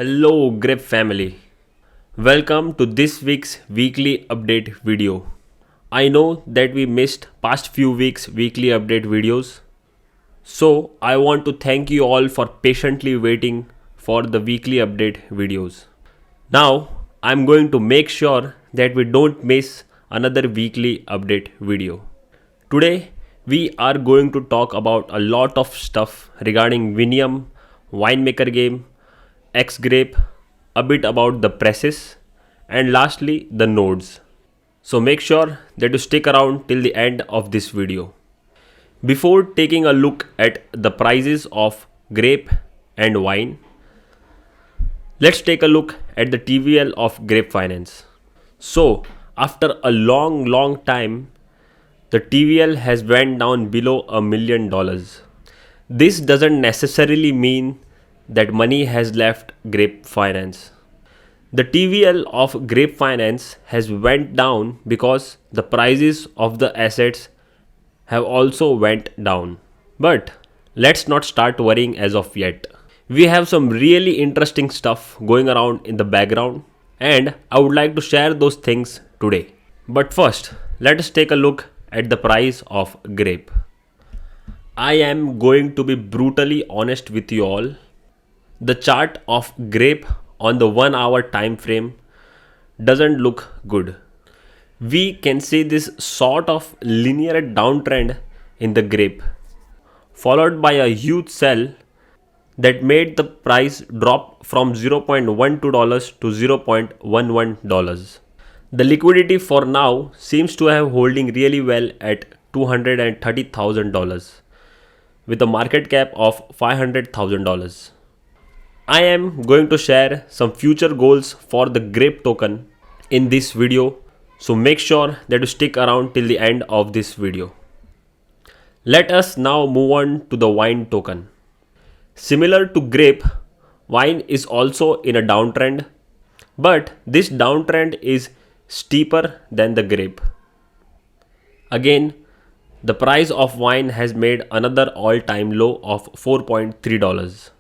Hello Grape family. Welcome to this week's weekly update video. I know that we missed past few weeks weekly update videos. So I want to thank you all for patiently waiting for the weekly update videos. Now I'm going to make sure that we don't miss another weekly update video. Today we are going to talk about a lot of stuff regarding Vinium, winemaker game, Grape, a bit about the presses, and lastly the nodes. So make sure that you stick around till the end of this video. Before taking a look at the prices of grape and wine, let's take a look at the TVL of Grape Finance. So after a long time, the TVL has went down below $1 million. This doesn't necessarily mean that money has left Grape Finance. The TVL of Grape Finance has went down because the prices of the assets have also went down. But let's not start worrying as of yet. We have some really interesting stuff going around in the background and I would like to share those things today. But first, let us take a look at the price of grape. I am going to be brutally honest with you all. The chart of grape on the 1 hour time frame doesn't look good. We can see this sort of linear downtrend in the grape, followed by a huge sell that made the price drop from $0.12 to $0.11. The liquidity for now seems to have holding really well at $230,000 with a market cap of $500,000. I am going to share some future goals for the grape token in this video, so make sure that you stick around till the end of this video. Let us now move on to the wine token. Similar to grape, wine is also in a downtrend, but this downtrend is steeper than the grape. Again, the price of wine has made another all-time low of $4.3.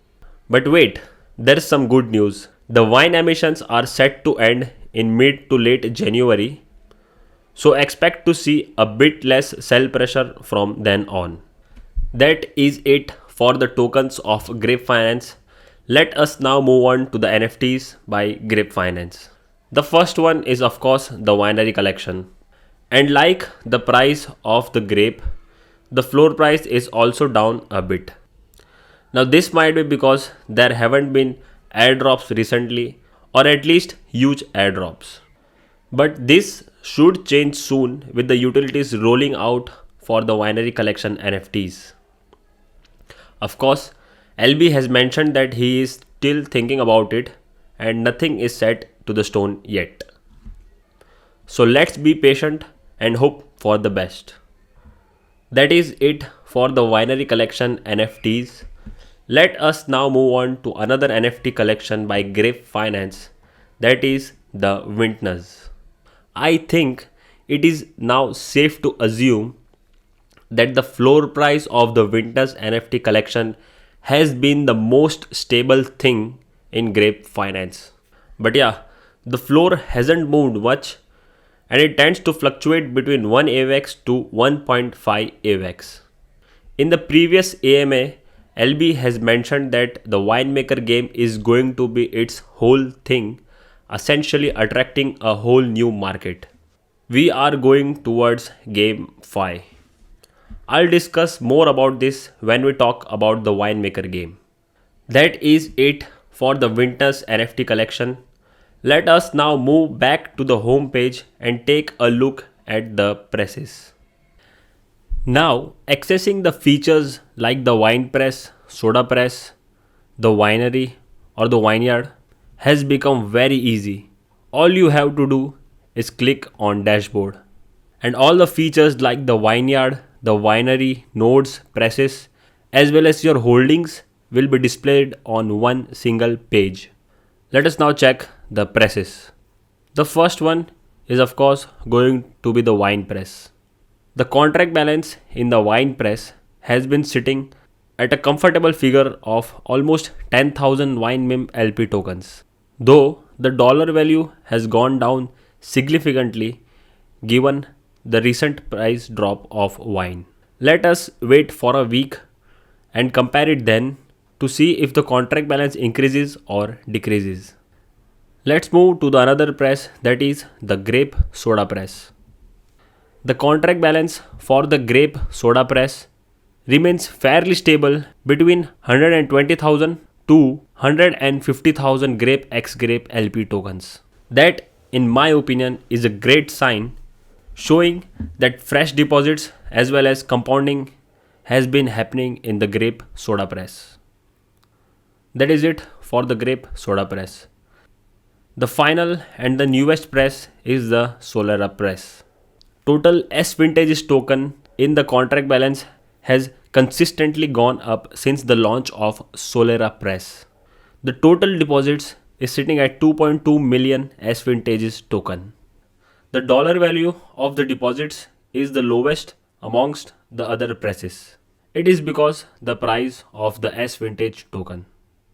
But wait, there's some good news. The wine emissions are set to end in mid to late January, so expect to see a bit less sell pressure from then on. That is it for the tokens of Grape Finance. Let us now move on to the NFTs by Grape Finance. The first one is of course the winery collection. And like the price of the grape, the floor price is also down a bit. Now this might be because there haven't been airdrops recently, or at least huge airdrops. But this should change soon with the utilities rolling out for the winery collection NFTs. Of course, LB has mentioned that he is still thinking about it and nothing is set to the stone yet. So let's be patient and hope for the best. That is it for the winery collection NFTs. Let us now move on to another NFT collection by Grape Finance, that is the vintners. I think it is now safe to assume that the floor price of the vintners NFT collection has been the most stable thing in Grape Finance. But yeah, the floor hasn't moved much and it tends to fluctuate between 1 AVX to 1.5 AVX. In the previous AMA, LB has mentioned that the winemaker game is going to be its whole thing, essentially attracting a whole new market. We are going towards game 5. I'll discuss more about this when we talk about the winemaker game. That is it for the Vintners NFT collection. Let us now move back to the home page and take a look at the presses. Now, accessing the features like the winepress, sodapress, the winery or the vineyard has become very easy. All you have to do is click on dashboard. And all the features like the vineyard, the winery, nodes, presses, as well as your holdings will be displayed on one single page. Let us now check the presses. The first one is of course going to be the wine press. The contract balance in the wine press has been sitting at a comfortable figure of almost 10,000 WineMim LP tokens. Though the dollar value has gone down significantly given the recent price drop of wine. Let us wait for a week and compare it then to see if the contract balance increases or decreases. Let's move to the another press, that is the Grape soda press. The contract balance for the Grape soda press remains fairly stable between 120,000 to 150,000 Grape X Grape LP tokens. That, in my opinion, is a great sign showing that fresh deposits as well as compounding has been happening in the Grape soda press. That is it for the Grape soda press. The final and the newest press is the Solera press. Total S vintages token in the contract balance has consistently gone up since the launch of Solera press. The total deposits is sitting at 2.2 million S vintages token. The dollar value of the deposits is the lowest amongst the other presses. It is because the price of the S vintage token.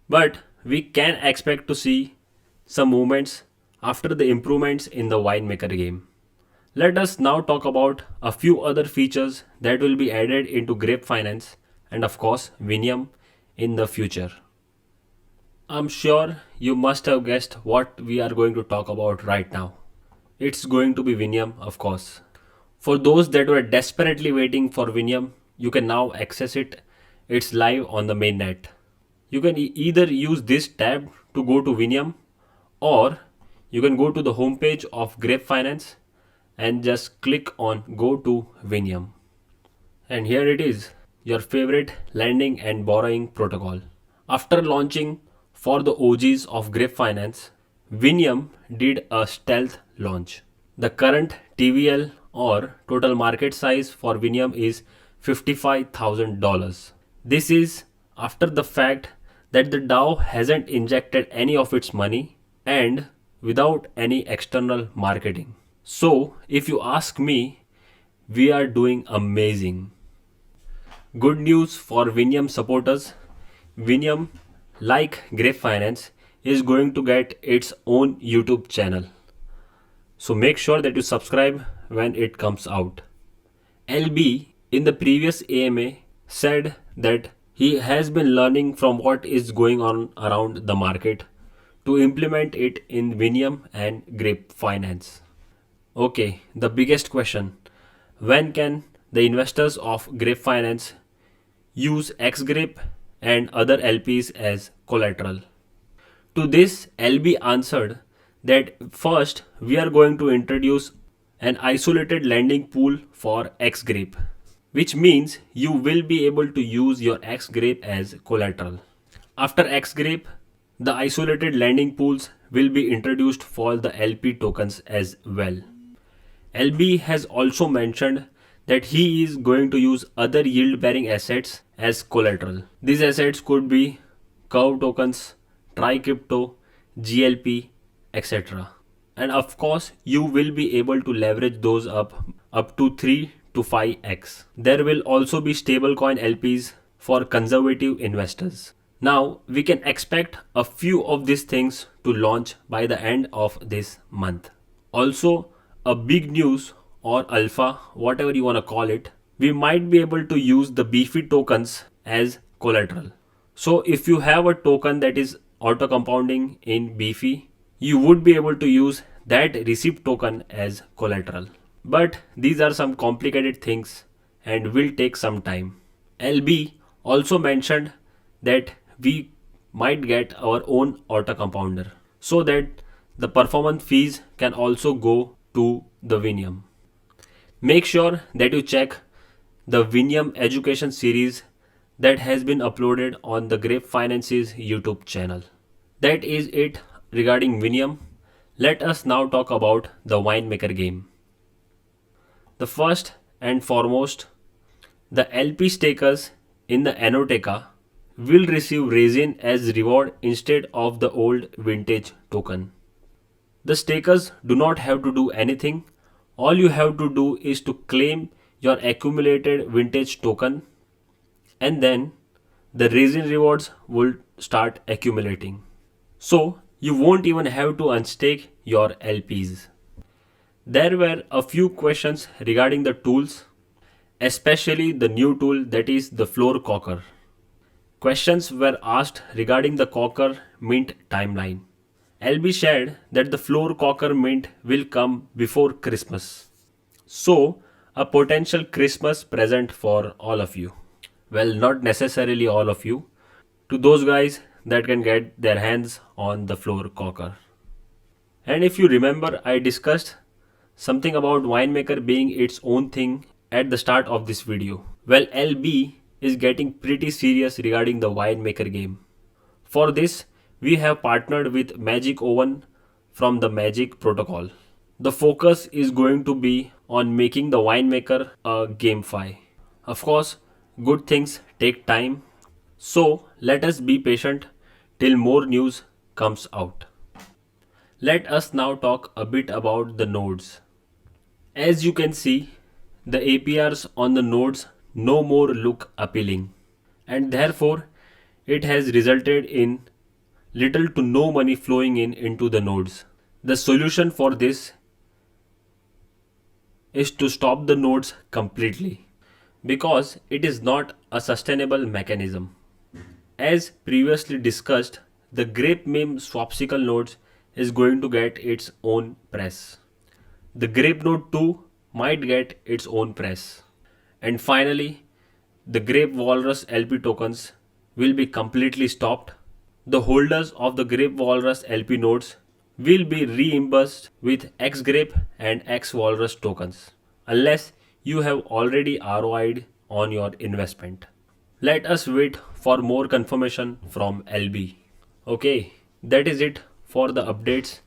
But we can expect to see some movements after the improvements in the winemaker game. Let us now talk about a few other features that will be added into Grape Finance and of course Vinium in the future. I'm sure you must have guessed what we are going to talk about right now. It's going to be Vinium, of course. For those that were desperately waiting for Vinium, you can now access it. It's live on the mainnet. You can either use this tab to go to Vinium, or you can go to the homepage of Grape Finance and just click on go to Vinium. And here it is, your favorite lending and borrowing protocol. After launching for the OGs of Grape Finance, Vinium did a stealth launch. The current TVL or total market size for Vinium is $55,000. This is after the fact that the DAO hasn't injected any of its money and without any external marketing. So, if you ask me, we are doing amazing. Good news for Vinium supporters. Vinium, like Grape Finance, is going to get its own YouTube channel. So make sure that you subscribe when it comes out. LB in the previous AMA said that he has been learning from what is going on around the market to implement it in Vinium and Grape Finance. Okay, the biggest question. When can the investors of Grape Finance use X-Grape and other LPs as collateral? To this, LB answered that first we are going to introduce an isolated lending pool for X-Grape, which means you will be able to use your X-Grape as collateral. After X-Grape, the isolated lending pools will be introduced for the LP tokens as well. LB has also mentioned that he is going to use other yield-bearing assets as collateral. These assets could be Curve tokens, Tri-Crypto, GLP, etc. And of course, you will be able to leverage those up to 3 to 5x. There will also be stablecoin LPs for conservative investors. Now, we can expect a few of these things to launch by the end of this month. Also, a big news or alpha, whatever you want to call it, we might be able to use the Beefy tokens as collateral. So if you have a token that is auto compounding in Beefy, you would be able to use that receipt token as collateral. But these are some complicated things and will take some time. LB also mentioned that we might get our own auto compounder so that the performance fees can also go to the Vinium. Make sure that you check the Vinium education series that has been uploaded on the Grape Finance's YouTube channel. That is it regarding Vinium. Let us now talk about the winemaker game. The first and foremost, the LP stakers in the Enoteca will receive resin as reward instead of the old vintage token. The stakers do not have to do anything. All you have to do is to claim your accumulated vintage token, and then the resin rewards will start accumulating. So you won't even have to unstake your LPs. There were a few questions regarding the tools, especially the new tool that is the floor cocker. Questions were asked regarding the cocker mint timeline. LB shared that the floor cocker mint will come before Christmas. So, a potential Christmas present for all of you. Well, not necessarily all of you, to those guys that can get their hands on the floor cocker. And if you remember, I discussed something about winemaker being its own thing at the start of this video. Well, LB is getting pretty serious regarding the winemaker game. For this, we have partnered with Magic Oven from the Magic Protocol. The focus is going to be on making the winemaker a GameFi. Of course, good things take time, so let us be patient till more news comes out. Let us now talk a bit about the nodes. As you can see, the APRs on the nodes no more look appealing, and therefore it has resulted in little to no money flowing in into the nodes. The solution for this is to stop the nodes completely because it is not a sustainable mechanism. As previously discussed, the Grape meme swapsicle nodes is going to get its own press. The Grape node 2 might get its own press. And finally, the Grape Walrus LP tokens will be completely stopped. The holders of the Grape Walrus LP nodes will be reimbursed with Xgrape and Xwalrus tokens unless you have already ROI'd on your investment. Let us wait for more confirmation from LB. Okay, that is it for the updates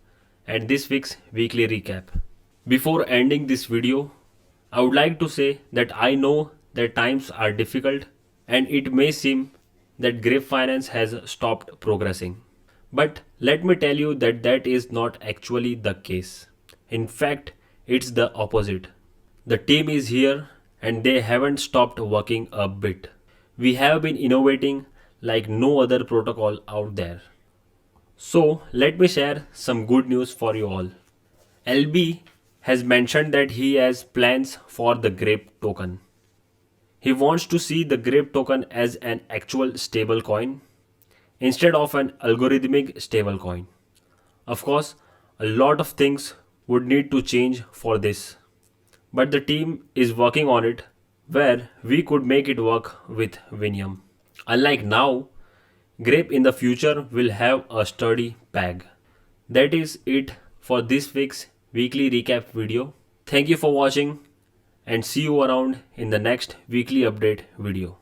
and this week's weekly recap. Before ending this video, I would like to say that I know that times are difficult and it may seem that Grape Finance has stopped progressing. But let me tell you that that is not actually the case. In fact, it's the opposite. The team is here and they haven't stopped working a bit. We have been innovating like no other protocol out there. So let me share some good news for you all. LB has mentioned that he has plans for the Grape token. He wants to see the Grape token as an actual stable coin instead of an algorithmic stablecoin. Of course, a lot of things would need to change for this, but the team is working on it where we could make it work with Vinium. Unlike now, Grape in the future will have a sturdy peg. That is it for this week's weekly recap video. Thank you for watching and see you around in the next weekly update video.